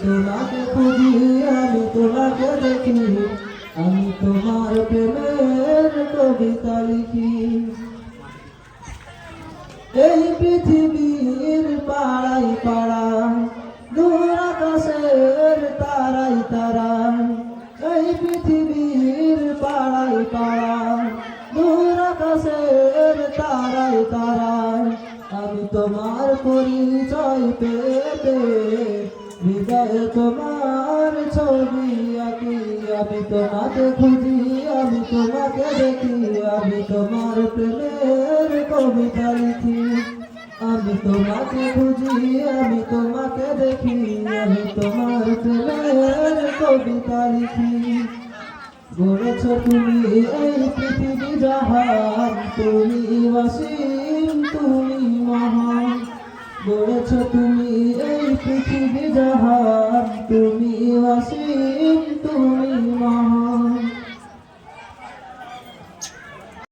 তোমাকে খুঁজি, আমি তোমাকে দেখি, আমি তোমার প্রেমের কবিতা লিখি। এই পৃথিবীর পাড়ায় পাড়ায়, দূর আকাশের তারাই তারায়, এই পৃথিবীর পাড়ায় পাড়ায়, দূর আকাশের তারাই তারায়, আমি তোমার পরিচয় পেতে হৃদয়ে তোমার ছবি আঁকি। আমি তোমাকে খুঁজি, আমি তোমাকে দেখি, আমি তোমার প্রেমের কবিতা লিখি। আমি তোমাকে খুঁজি, আমি তোমাকে দেখি, আমি তোমার প্রেমের কবিতা লিখি। গড়েছ তুমি এই পৃথিবী জাহান, তুমি অসীম, তুমি মহান। গড়েছ তুমি এই পৃথিবী জাহান, তুমি অসীম, তুমি মহান।